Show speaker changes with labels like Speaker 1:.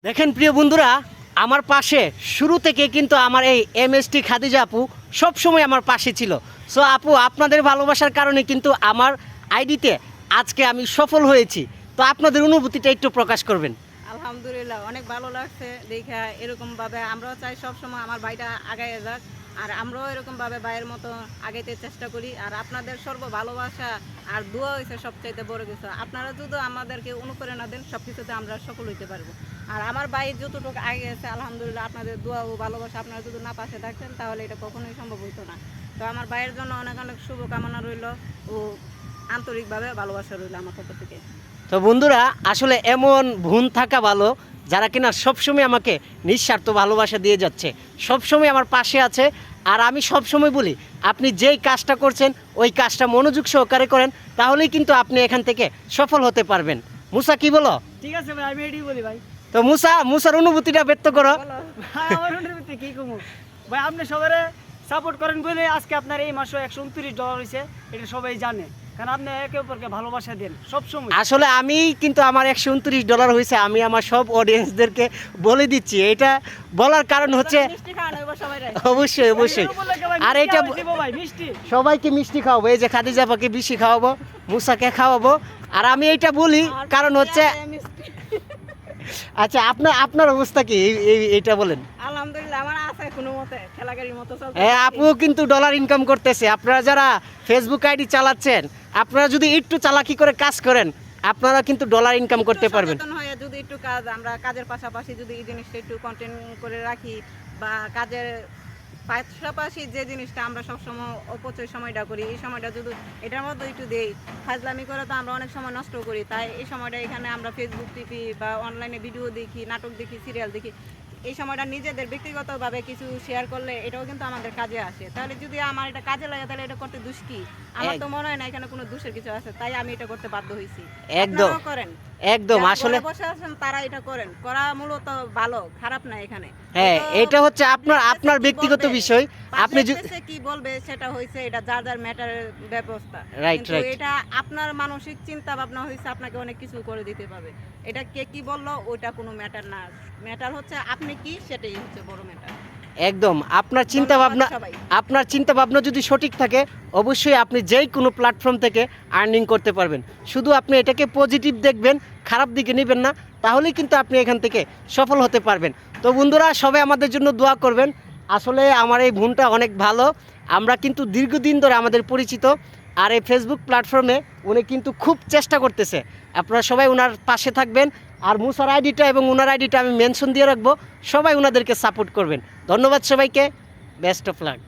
Speaker 1: দেখেন প্রিয় বন্ধুরা, আমার পাশে শুরু থেকে কিন্তু আমার এই এমএসটি খাদিজা আপু সবসময় আমার পাশে ছিল। সো আপু, আপনাদের ভালোবাসার কারণে কিন্তু আমার আইডিতে আজকে আমি সফল হয়েছি। তো আপনাদের অনুভূতিটা একটু প্রকাশ করবেন।
Speaker 2: আলহামদুলিল্লাহ, অনেক ভালো লাগছে দেখা। এরকমভাবে আমরাও চাই সবসময় আমার ভাইটা আগায় যাক, আর আমরাও এরকমভাবে ভাইয়ের মতো আগাইতে চেষ্টা করি। আর আপনাদের সর্ব ভালোবাসা আর দোয়া হয়েছে সবচাইতে বড় কিছু। আপনারা যদি আমাদেরকে অনুপ্রেরণা দেন, সব কিছুতে আমরা সফল হইতে পারবো। আর আমার ভাই যতটুকু আগে গেছে আলহামদুলিল্লাহ, আপনাদের দোয়া ও ভালোবাসা আপনারা যদি না পাশে থাকতেন তাহলে এটা কখনোই সম্ভব হইতো না। তো আমার ভাইয়ের জন্য অনেক অনেক শুভকামনা রইল ও আন্তরিকভাবে ভালোবাসা রইল আমার পক্ষ থেকে।
Speaker 1: তো বন্ধুরা, আসলে এমন বোন থাকা ভালো যারা কিনা সবসময় আমাকে নিঃস্বার্থ ভালোবাসা দিয়ে যাচ্ছে, সবসময় আমার পাশে আছে। আর আমি সবসময় বলি, আপনি যেই কাজটা করছেন ওই কাজটা মনোযোগ সহকারে করেন, তাহলেই কিন্তু আপনি এখান থেকে সফল হতে পারবেন। মুসা, কি বলো?
Speaker 3: ঠিক আছে ভাই, আমি এটাই বলি ভাই।
Speaker 1: তো মুসার অনুভূতিটা ব্যক্ত করো।
Speaker 3: ভাই আমার অনুভূতি কি কমু ভাই, আপনি সবাই সাপোর্ট করেন বলে আজকে আপনার এই মাসে $129 হয়েছে, এটা সবাই জানে, কারণ আপনি একে অপরকে ভালোবাসা দেন সবসময়।
Speaker 1: আসলে আমি কিন্তু আমার $129 হয়েছে, আমি আমার সব অডিয়েন্সদেরকে বলে দিচ্ছি। এটা বলার কারণ হচ্ছে
Speaker 2: মিষ্টি খাওয়ানো হইবো সবাইরে।
Speaker 1: অবশ্যই অবশ্যই। আর এটা
Speaker 3: ভাই মিষ্টি
Speaker 1: সবাইকে মিষ্টি খাওয়াবো, এই যে খাদিজা আপাকে বেশি খাওয়াবো, মুসাকে খাওয়াবো। আর আমি এইটা বলি কারণ হচ্ছে, আচ্ছা আপনার অবস্থা কি এইটা বলেন।
Speaker 2: আলহামদুলিল্লাহ, আমার আছে কোনো মতে ঠেলাগাড়ির মতো চলতে।
Speaker 1: হ্যাঁ, আপুও কিন্তু ডলার ইনকাম করতেছে। আপনারা যারা ফেসবুক আইডি চালাচ্ছেন, আপনারা যদি একটু চালাকি করে কাজ করেন, আপনারা কিন্তু ডলার ইনকাম করতে পারবেন।
Speaker 2: সচেতন হয়ে যদি একটু আমরা কাজের পাশাপাশি যদি এই জিনিসটা একটু কন্টেন্ট করে রাখি, বা কাজের পাশাপাশি যে জিনিসটা আমরা সবসময় অপচয় সময়টা করি, এই সময়টা যদি এটার মধ্যে একটু দেই, ফাজলামি করে তো আমরা অনেক সময় নষ্ট করি। তাই এই সময়টা এখানে আমরা ফেসবুক টিপি বা অনলাইনে ভিডিও দেখি, নাটক দেখি, সিরিয়াল দেখি, এই সময়টা নিজেদের ব্যক্তিগতভাবে কিছু শেয়ার করলে এটাও কিন্তু আমাদের কাজে আসে। তাহলে যদি আমার এটা কাজে লাগে তাহলে এটা করতে দোষ কি? আমার তো মনে হয় না এখানে কোনো দোষের কিছু আছে, তাই আমি এটা করতে বাধ্য হয়েছি।
Speaker 1: একদম
Speaker 2: করেন,
Speaker 1: একদম।
Speaker 2: যারা
Speaker 1: আসলে
Speaker 2: ঘরে বসে আছেন তারা এটা করেন, করা মূলত ভালো, খারাপ না এখানে।
Speaker 1: হ্যাঁ, এটা হচ্ছে আপনার ব্যক্তিগত বিষয়। আপনি
Speaker 2: কি বলবে সেটা হয়েছে, এটা যার যার ম্যাটারের ব্যবস্থা।
Speaker 1: রাইট
Speaker 2: কিন্তু
Speaker 1: রাইট।
Speaker 2: এটা আপনার মানসিক চিন্তা ভাবনা হয়েছে, আপনাকে অনেক কিছু করে দিতে পারবে। এটা কে কি বললো ওইটা কোনো ম্যাটার না, ম্যাটার হচ্ছে আপনি কি, সেটাই হচ্ছে বড় ম্যাটার।
Speaker 1: একদম। আপনার চিন্তা ভাবনা যদি সঠিক থাকে, অবশ্যই আপনি যেই কোনো প্ল্যাটফর্ম থেকে আর্নিং করতে পারবেন। শুধু আপনি এটাকে পজিটিভ দেখবেন, খারাপ দিকে নেবেন না, তাহলেই কিন্তু আপনি এখান থেকে সফল হতে পারবেন। তো বন্ধুরা, সবাই আমাদের জন্য দোয়া করবেন। আসলে আমার এই বোনটা অনেক ভালো, আমরা কিন্তু দীর্ঘদিন ধরে আমাদের পরিচিত। আর এই ফেসবুক প্ল্যাটফর্মে উনি কিন্তু খুব চেষ্টা করতেছে, আপনারা সবাই ওনার পাশে থাকবেন। আর মুসার আইডিটা এবং ওনার আইডিটা আমি মেনশন দিয়ে রাখবো, সবাই ওনাদেরকে সাপোর্ট করবেন। ধন্যবাদ সবাইকে, বেস্ট অফ লাক।